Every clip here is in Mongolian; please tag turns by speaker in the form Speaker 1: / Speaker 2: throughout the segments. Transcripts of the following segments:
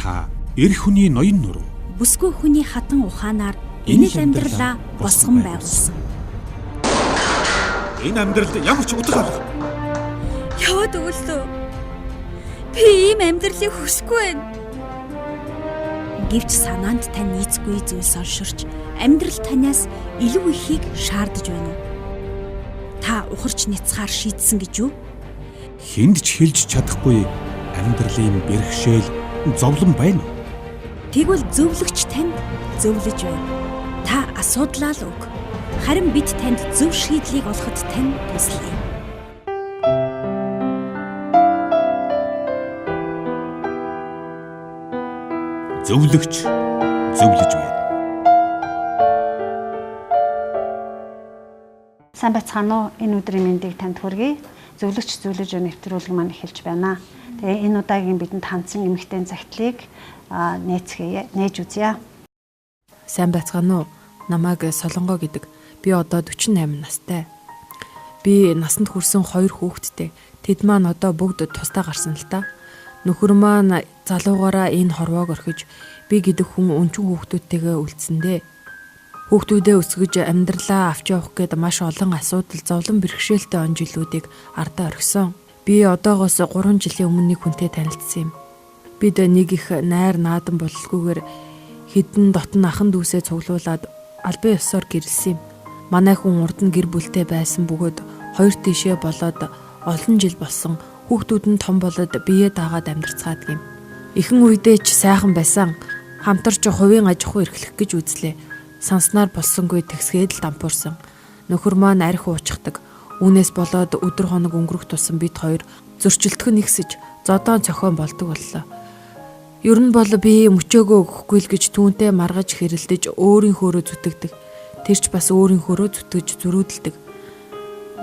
Speaker 1: Та эр хүний ноён нуруу.
Speaker 2: Бүсгүй хүний хатан ухаанаар энэ л амьдралаа босгон байгуулсан.
Speaker 1: Энэ амьдралд ямар ч утга алга.
Speaker 2: Яваад өгөлөө. Би ийм амьдралыг хүсэхгүй байна. Гэвч санаанд тань нийцгүй зүйлс орширч амьдрал танаас илүү ихийг шаардаж байна уу? Та ухарч няцахаар шийдсэн гэж юу?
Speaker 1: Хэнд ч хэлж чадахгүй амьдралын бэрхшээл зовлон байна уу?
Speaker 2: Тэгвэл зөвлөгч танд зөвлөж байна. Та асуудлаа л өг. Харин бид танд зөв шийдлийг олоход тань туслая.
Speaker 1: Зөвлөгч зөвлөж байна.
Speaker 3: Сайн байцгаана уу? Энэ өдрийн мэндийг танд хүргэе. Зөвлөгч зөвлөж байна нэвтрүүлэг маань эхэлж байна. Тэгээ энэ удаагийн бидэнд хандсан эмэгтэй загтлыг нээж үзье.
Speaker 4: Сайн байцгаана уу? Намайг Солонгоо гэдэг. Би одоо 48 настай. Би насанд хүрсэн 2 хүүхэдтэй. Тэд маань одоо бүгд тусдаа гарсан л та. Нөхөр маань залуугаараа энэ хорвоог орхиж би гэдэг хүн өнчиг хүүхдүүдтэйгээ үлдсэндээ. Хүүхдүүдээ өсгөж амьдралаа авч явах гээд маш олон асуудал зовлон бэрхшээлтэй он жилүүдийг ардаа орхисон. Би одоогоос 3 жилийн өмнө нэг хүнтэй танилцсан юм. Бид нэг их найр наадан бололгүйгээр хідэн дотн ахан дүүсээ цуглуулад албан ёсоор гэрэлсэн юм. Манай хүн урд нь гэр бүлтэй байсан бөгөөд 2 тишээ болоод олон жил болсон. Хүүхдүүд нь том болоод бие даагаад амьдарцгаадаг юм. Ихэн үедээ ч сайхан байсан. Хамтарч хувийн аж ахуй эрхлэх гэж үзлээ. Санснаар болсонгүй тэгсгээд л дампуурсан. Нөхөр маань арх уучдаг. Үүнээс болоод өдөр хоног өнгөрөх тусам бид хоёр зөрчилдөх нэгсэж зодоон цохион болдог боллоо. Ер нь бол би мөчөөгөө өгөхгүй л гэж түүнтэй маргаж хэрэлдэж өөрийнхөөрөө зүтгэдэг. Тэр ч бас өөрийнхөөрөө зүтгэж зөрүүдэлдэг.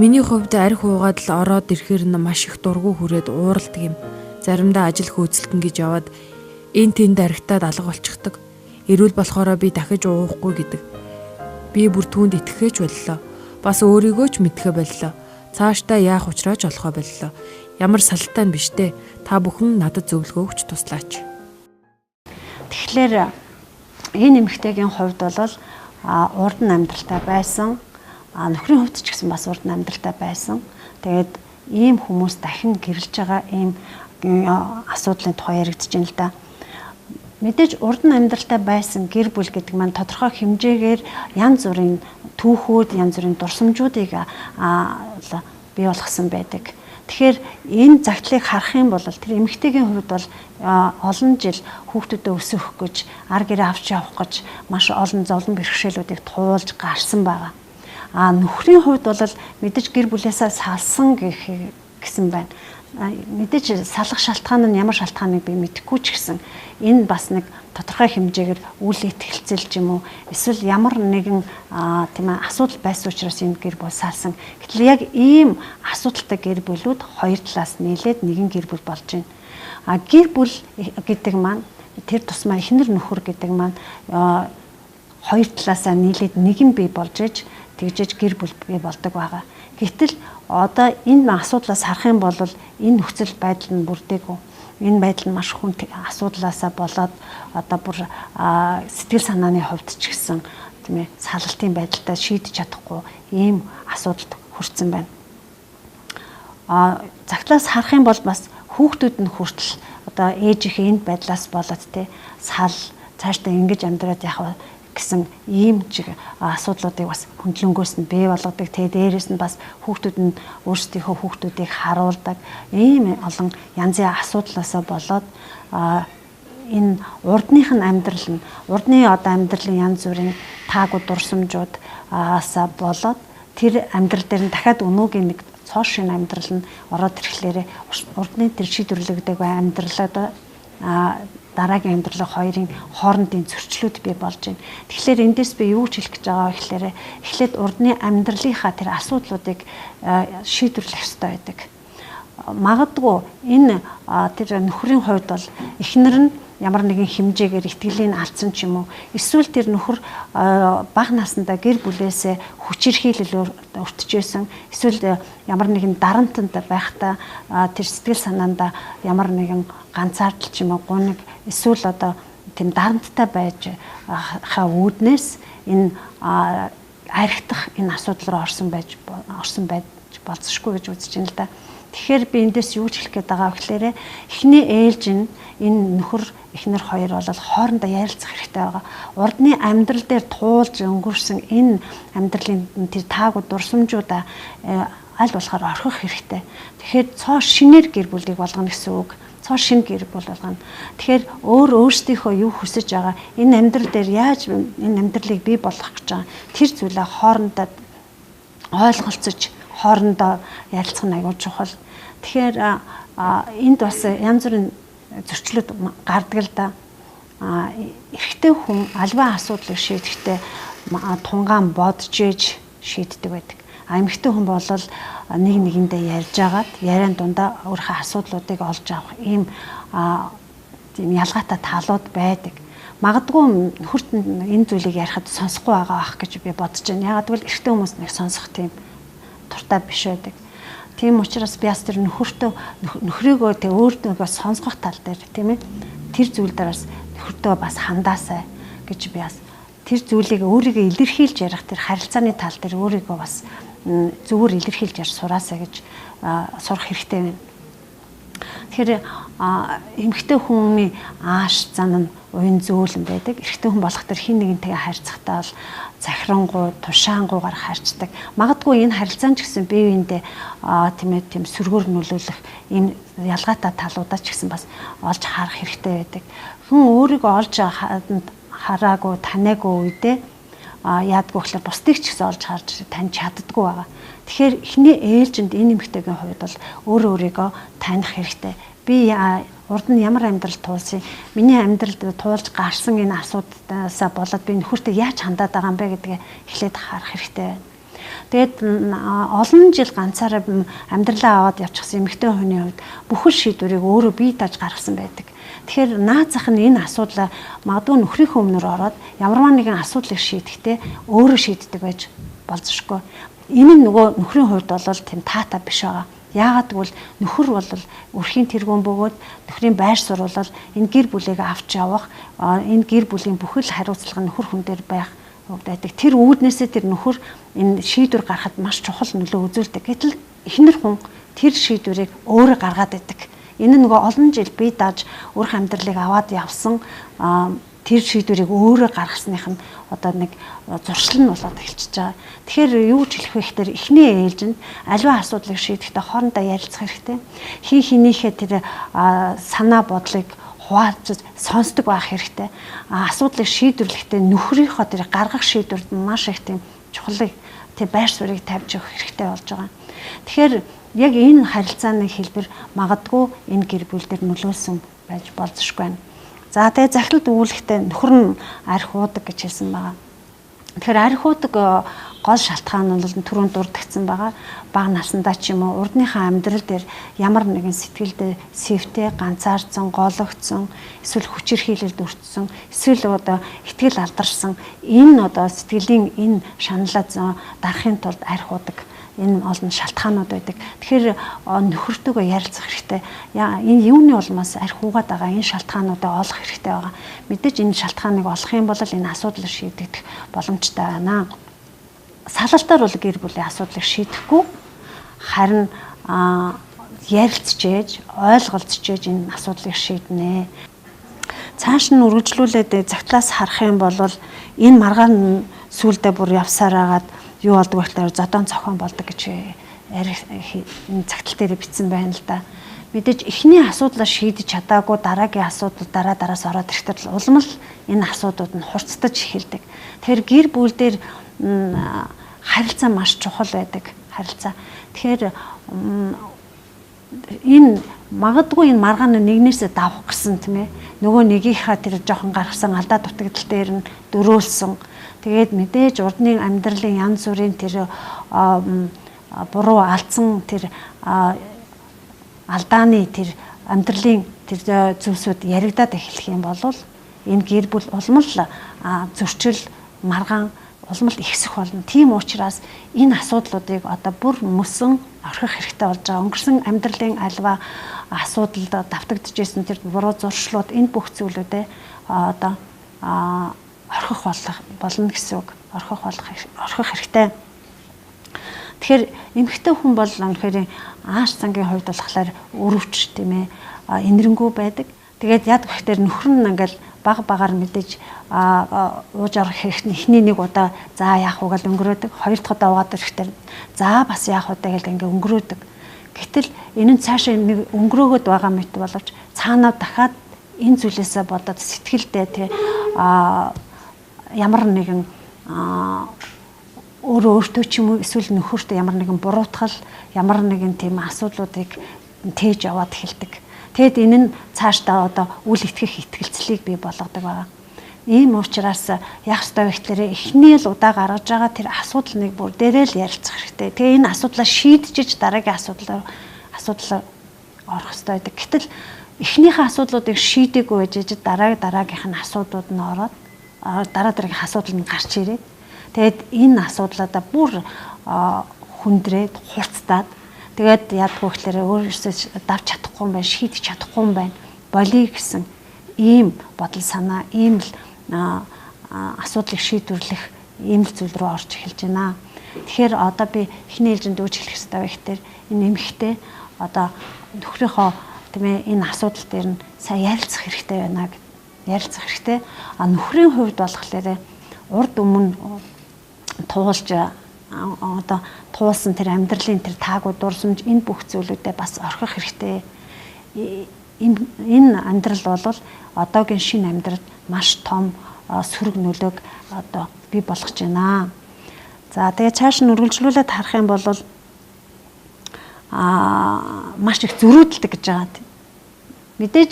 Speaker 4: Миний хувьд арх уугаад л ороод ирэхээр нь маш их дургу хүрээд ууралдаг юм. Заримдаа ажил хөөцөлтөн гэж яваад энэ тэнд архитаад алга болчихдог. Эрүүл болохоороо би дахиж уухгүй гэдэг. Би бүр түүнд итгэхээч боллоо. Бас өөрийгөө ч мэдхэ боллоо. Цаашдаа яах учраач олохоо боллоо. Ямар салтай нь биш дээ. Та бүхэн надад зөвлөгөө өгч туслаач.
Speaker 3: Тэгэхээр энэ эмэгтэйгийн хувьд бол урд нь амьдралтай байсан. Нөхрийн хувьд ч гэсэн бас урд нь амьдралтай байсан. Тэгээд ийм хүмүүс дахин гэрэлж байгаа ийм асуудлын тухай яригдж байна л да. Мэдээж урд нь амьдралтай байсан гэр бүл гэдэг маань тодорхой хэмжээгээр янз бүрийн түүхүүд, янз бүрийн дурсамжуудыг бий болгосон байдаг. Тэгэхээр энэ загтлыг харах юм бол тэр эмэгтэйгийн хувьд бол олон жил хүүхдүүдэд өсгөх гэж, ар гэрээ авч явах гэж маш олон зовлон бэрхшээлүүдийг туулж гарсан байгаа. Нөхрийн хувьд бол мэдээж гэр бүлээсээ салсан гэсэн байна. Мэдээж салах шалтгаан нь ямар шалтгааныг би мэдэхгүй ч гэсэн энэ бас нэг тодорхой хэмжээгээр үйл итгэлцэл юм уу эсвэл ямар нэгэн тийм ээ асуудал байсан учраас энэ гэр бүл салсан. Гэтэл яг ийм асуудалтай гэр бүлүүд хоёр талаас нийлээд нэгэн гэр бүл болж байна. Гэр бүл гэдэг маань тэр тусмаа эхнэр нөхөр гэдэг маань хоёр талаасаа нийлээд нэгэн бий болж иж тэгжээж гэр бүл бий болдог байгаа. Гэтэл одоо энэ асуудлаас харах юм бол энэ нөхцөл байдал нь бүрдээгүй. Энэ байдал нь маш хүн асуудлаасаа болоод одоо бүр сэтгэл санааны хувьд ч гэсэн тийм ээ салалтын байдалтай шийдэж чадахгүй ийм асуудалд хүрсэн байна. Загтлаас харах юм бол бас хүүхдүүд нь хүртэл одоо ээжийнхээ энэ байдлаас болоод тий сал цаашдаа ингэж амьдраад явах гэсэн ийм чиг асуудлуудыг бас хөндлөнгөөс нь бий болгодог. Тэгээ дээрээс нь бас хүүхдүүд нь өөрсдийнхөө хүүхдүүдийг харуулдаг. Ийм олон янзын асуудлаасаа болоод энэ урдных нь амьдрал нь урдны одоо амьдралын янз бүрийн таагүй дурсамжуудаасаа болоод тэр амьдрал дээр нь дахиад өнөөгийн нэг цоо шин амьдрал нь ороод ирэхлээр урдны тэр шийдвэрлэгдэг амьдралаа дараагийн амьдралын хоёрын хоорондын зөрчлүүд бий болж байна. Тэгэхээр эндээс би юу ч хэлэх гэж байгаа гэхээр эхлээд урдны амьдралынхаа тэр асуудлуудыг шийдвэрлэх ёстой байдаг. магадгүй энэ тэр нөхрийн хувьд бол эхнэр нь ямар нэгэн хэмжээгээр итгэлийг алдсан ч юм уу, эсвэл тэр нөхөр бага наснда гэр бүлээсээ хүчирхийлэл өртөжсэн, эсвэл ямар нэгэн дарамтанд байхдаа тэр сэтгэл санаанда ямар нэгэн ганцаардал ч юм уу, гуниг, эсвэл одоо тийм дарамттай байж хаа үүднээс энэ архитах энэ асуудал руу орсон байж болцсошгүй гэж үзэж байна л да. Тэгэхээр би эндээс юу ч хэлэх гээд байгаа вэ гэхээр эхний ээлж нь энэ нөхөр эхнэр хоёр бол хоорондоо ярилцах хэрэгтэй байгаа. Урдны амьдрал дээр туулж өнгөрсөн энэ амьдралын тэр таагүй дурсамжуудаа аль болохоор орхих хэрэгтэй. Тэгэхээр цоо шинээр гэр бүлийг болгоно гэсэн үг. Цоо шинэ гэр бүл болгоно. Тэгэхээр өөрсдийнхөө юу хүсэж байгаа, энэ амьдрал дээр яаж энэ амьдралыг бий болгох гэж байгаа тэр зүйлээ хоорондоо ойлголцож хоорондоо ярилцах нь аягүй чухал. Тэгэхээр энд бас янз бүрийн зөрчлүүд гардаг л да. Эрэгтэй хүн альва асуудлыг шийдэхдээ тунгаан бодж ээж шийддэг байдаг. Эмэгтэй хүн бол нэг нэгэндээ ярьж агаад яриан дундаа өөрийнхөө асуудлуудыг олж авах ийм тийм ялгаатай талууд байдаг. Магадгүй нөхөрт энэ зүйлийг ярихад сонсохгүй байгаа ах гэж би бодож байна. Ягаад гэвэл эрэгтэй хүмүүс нэг сонсох тийм туртай биш байдаг. Тийм учраас би бас тэр нөхрийгөө тэг өөртөө сонсгох тал дээр тийм ээ тэр зүйл дээр бас нөхөртөө бас хандаасай гэж би бас тэр зүйлийг өөрийгөө илэрхийлж ярих тэр харилцааны тал дээр өөрийгөө бас зөвөр илэрхийлж ярих сураасай гэж сурах хэрэгтэй байна. Тэгэхээр эмэгтэй хүний ааш зан нь уян зөөлөн байдаг. Эрэгтэй хүн болох төр хин нэгнтэйгээ харьцахтаа бол захирангуй, тушаангуйгаар харьцдаг. Магадгүй энэ харилцаан ч гэсэн бие биендээ тийм сөргөөр нөлөөлөх энэ ялгаатай талуудаа ч гэсэн бас олж харах хэрэгтэй байдаг. Хүн өөрийгөө олж хараагүй, таниагүй үедээ яадгүй гэхээр бусдыг ч гэсэн олж харж таньж чаддаггүй байгаа. Тэгэхээр эхний ээлжинд энэ эмэгтэйгийн хувьд бол өөрийгөө таних хэрэгтэй. Би урд нь ямар амьдрал туулсан, миний амьдралд туулж гарсан энэ асуудлаасаа болоод би нөхөртөө яаж хандаад байгаа юм бэ гэдгээ эхлээд харах хэрэгтэй байна. Тэгээд олон жил ганцаараа амьдралаа аваад явчихсан эмэгтэй хүний хувьд бүхэл шийдвэрийг өөрөө бие дааж гаргасан байдаг. Тэгэхээр наад зах нь энэ асуудлаа магадгүй нөхрийнхөө өмнөр ороод ямарваа нэгэн асуудлыг шийдэхдээ өөрөө шийддэг байж болзошгүй. Энэ нь нөгөө нөхрийн хувьд бол тийм таата биш байгаа. Яагаад гэвэл нөхөр бол өрхийн тэргуун бөгөөд нөхрийн байр суурь энэ гэр бүлийг авч явах, энэ гэр бүлийн бүхэл хариуцлага нөхөр хүн дээр байх байдаг. Тэр үүднээсээ тэр нөхөр энэ шийдвэр гаргахад маш чухал нөлөө үзүүлдэг. Гэтэл эхнэр хүн тэр шийдвэрийг өөрөө гаргаад байдаг. Энэ нөгөө олон жил бие дааж өөрх амьдралыг аваад явсан тэр шийдвэрийг өөрөө гаргасных нь одоо нэг зуршил нь болоод эхэлчихэж байгаа. Тэгэхээр юу ч хэлэх вэ гэхээр эхний ээлж нь аливаа асуудлыг шийдэхдээ хоорондоо ярилцах хэрэгтэй. Хинийхээ тэр санаа бодлыг хуваалцаж сонсдог байх хэрэгтэй. Асуудлыг шийдвэрлэхдээ нөхрийнхөө тэр гаргах шийдвэрд маш их тийм чухлыг тэр байр суурийг тавьж өгөх хэрэгтэй болж байгаа. Тэгэхээр яг энэ харилцааны хэлбэр магадгүй энэ гэр бүл дээр нөлөөлсөн байж болзошгүй байна. За тэгээ захиралд өгүүлэхдээ нөхөр нь арх уудаг гэж хэлсэн байгаа. Тэгэхээр арх уудаг гол шалтгаан нь бол түрүүнд дурдгдсан байгаа. Бага насндаа ч юм уу урдныхаа амьдрал дээр ямар нэгэн сэтгэлдээ сэвтэй, ганцаардсан, гологдсон, эсвэл хүчирхийлэлд өртсөн, эсвэл одоо итгэл алдарсан энэ одоо сэтгэлийн энэ шаналлаа дарахын тулд арх уудаг. Энэ олон шалтгаанууд байдаг. Тэгэхээр нөхөртөөгөө ярилцах хэрэгтэй. Энэ юуны улмаас арх уугаад байгаа энэ шалтгаануудаа олох хэрэгтэй байгаа. Мэдээж энэ шалтгааныг олох юм бол энэ асуудлыг шийдэх боломжтой байна. Салалтаар бол гэр бүлийн асуудлыг шийдэхгүй харин ярилцж, ойлголцож энэ асуудлыг шийднэ. Цааш нь үргэлжлүүлээд загтлаас харах юм бол энэ маргаан сүулдэ бүр явсаар агаад юу болдог вэ гэхээр зодон цохон болдог гэж энэ цагтл дээр бичсэн байна л да. Мэдээж эхний асуудлаа шийдэж чадаагүй дараагийн асуудал дараадаас ороод ирэхдээ улам л энэ асуудууд нь хурцтаж эхэлдэг. Тэгэхээр гэр бүл дээр харилцаа маш чухал байдаг. Харилцаа. Тэгэхээр энэ магадгүй энэ маргаан нэгнээсээ давах гэсэн тийм ээ. Нөгөө нэгийнхаа тэр жоохон гаргасан алдаа дутагдал дээр нь дөрөөлсөн. Тэгээд мэдээж урдны амьдралын янз бүрийн тэр буруу алдсан тэр алдааны тэр амьдралын тэр зүйлсүүд яригадаад эхлэх юм бол энэ гэр бүл улам л зөрчил, маргаан улам л ихсэх болно. Тийм учраас энэ асуудлуудыг одоо бүр мөсөн орхих хэрэгтэй болж байгаа. Өнгөрсөн амьдралын альва асуудалд давтагдчихсэн тэр буруу зуршлууд энэ бүх зүйлүүдээ одоо орхих болно гэсэн үг. Орхих хэрэгтэй. Тэгэхээр эмэгтэй хүн бол үнэхээр ааш зангийн хувьд болохоор өрөвч тийм ээ энэрэнгүй байдаг. Тэгээд яг гэхээр нөхөр нь ингээл багаар мэдээж ууж орох хэрэгтэй эхний нэг удаа за яах вэ гэж өнгөрөөдөг. Хоёр дахь удаа уугаад ирэхдээ за бас яах вэ гэж ингээ өнгөрөөдөг. Гэтэл энэ нь цаашаа нэг өнгөрөөгд байгаа мэт боловч цаанаа дахиад энэ зүйлээсээ бодоод сэтгэлдээ тий ямар нэгэн өөртөө ч юм уу эсвэл нөхөртөө ямар нэгэн буруутгал, ямар нэгэн тийм асуудлуудыг тээж яваад эхэлдэг. Тэгэд энэ нь цаашдаа одоо үл итгэх итгэлцлийг бий болгодог байна. Ийм учраас яах ёстой вэ гэхээр эхний л удаа гаргаж байгаа тэр асуудал нэг бүр дээрээ л ярилцах хэрэгтэй. Тэгээ энэ асуудлаа шийдчихэж дараагийн асуудлаар орох ёстой байдаг. Гэтэл эхнийхээ асуудлуудыг шийдээгүй байж дараагийнх нь асуудлууд нь ороод дараагийн асуудал нь гарч ирээд тэгээд энэ асуудлаадаа бүр хүндрээд хурцтаад тэгээд яадгүй гэхээр өөрөөсөө давж чадахгүй юм байна, шийдэж чадахгүй юм байна. Болиё гэсэн ийм бодол санаа, ийм л асуудлыг шийдвэрлэх ийм л зүйл рүү орж эхэлж байна. Тэгэхээр одоо би эхний ээлжинд үүж хэлэх хэрэгтэй байх тэр энэ эмэгтэй одоо нөхрийнхөө тийм ээ энэ асуудал дээр нь сайн ярилцах хэрэгтэй байна гэд ярилцах хэрэгтэй. Нөхрийн хувьд болохоор урд өмнө туулж одоо туулсан тэр амьдралын тэр таагүй дурсамж энэ бүх зүйлүүдэд бас орхих хэрэгтэй. Энэ амьдрал бол одоогийн шинэ амьдралд маш том сөрөг нөлөөг одоо бий болгож байна. За тэгээ цааш нь үргэлжлүүлээд харах юм бол маш их зөрүүдэлдэг гэж байгаа. Мэдээж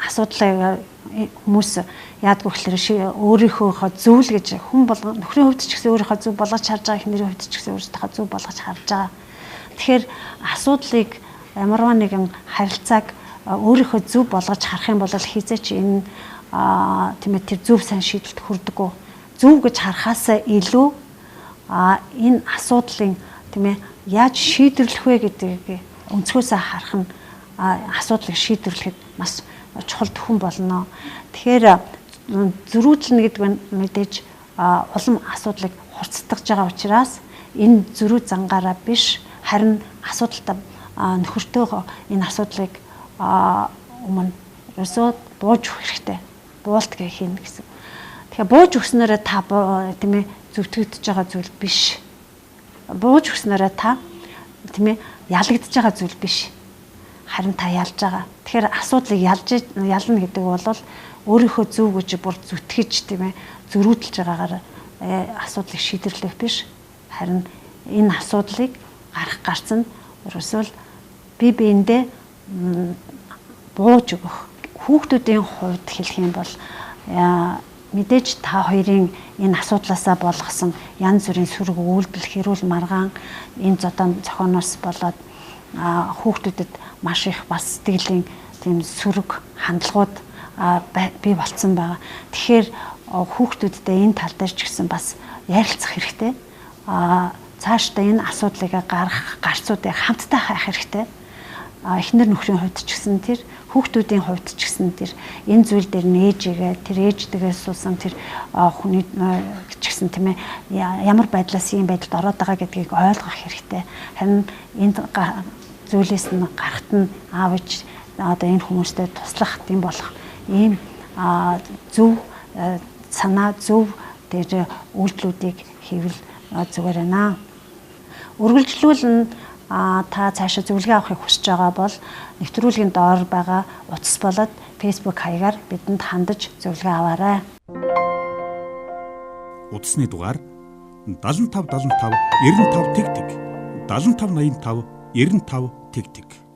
Speaker 3: асуудлаа хүмүүс яадгүй гэхээр өөрийнхөө зүйл гэж хүн болгон нөхрийн хувьд ч гэсэн өөрийнхөө зөв болгож харж байгаа, эхнэрийн хувьд ч гэсэн өөрийнхөө зөв болгож харж байгаа. Тэгэхээр асуудлыг ямарваа нэгэн харилцааг өөрийнхөө зөв болгож харах юм бол хизээч энэ тийм ээ тэр зөв сайн шийдэлд хүрдэггүй. Зөв гэж харахаасаа илүү энэ асуудлын тийм ээ яаж шийдвэрлэх вэ гэдгийг өнцгөөсөө харах нь асуудлыг шийдвэрлэхэд маш чухал төхөн болно. Тэгэхээр зөрүүдлэнэ гэдэг нь мэдээж улам асуудлыг хурцтгаж байгаа учраас энэ зөрүү зангаараа биш харин асуудалтай нөхөртөөгөө энэ асуудлыг өмнө ерөөсөө бууж өгөх хэрэгтэй. Буулт гэх юм гэсэн. Тэгэхээр бууж өгснөөрөө та тийм ээ зүвтгэгдэж байгаа зүйл биш. Бууж өгснөөрөө та тийм ээ ялагдж байгаа зүйл биш. Харин та ялж байгаа. Тэгэхээр асуудлыг ялна гэдэг бол өөрийнхөө зөв гэж бүр зүтгэж тийм ээ зөрүүдэлж байгаагаар асуудлыг шийдвэрлэх биш. Харин энэ асуудлыг гарч нь ерөөсөө бие биендээ бууж өгөх. Хүүхдүүдийн хувьд хэлэх юм бол мэдээж та хоёрын энэ асуудлаасаа болгосон янз бүрийн сөрөг үйлдэл, хэрүүл маргаан энэ зохионоос болоод хүүхдүүдэд маш их бас сэтгэлийн тийм сөрөг хандлагууд бий болцсон байгаа. Тэгэхээр хүүхдүүдтэй энэ тал дээр ч гэсэн бас ярилцах хэрэгтэй. Цаашдаа энэ асуудлыг гарах гарцуудыг хамтдаа хайх хэрэгтэй. Эхнэр нөхрийн хувьд ч гэсэн тэр хүүхдүүдийн хувьд ч гэсэн тэр энэ зүйл дээр нээжигээ тэр ээжтэйгээ суусан тэр хүний ч гэсэн тийм ээ ямар байдлаас ийм байдалд ороод байгаа гэдгийг ойлгох хэрэгтэй. Харин энэ зүйлээс нь гарахт нь аав ээж одоо энэ хүмүүстэй туслах тийм болох ийм зөв санаа зөв тэр үйлдэлүүдийг хийвэл зүгээр байна. Үргэлжлүүлэн та цаашаа зөвлөгөө авахыг хүсэж байгаа бол нэвтрүүлгийн доор байгаа утас болоод Facebook хаягаар бидэнд хандаж зөвлөгөө аваарай.
Speaker 1: Утасны дугаар 75 75 95 тэгтэг 75 85 95 тэгтэг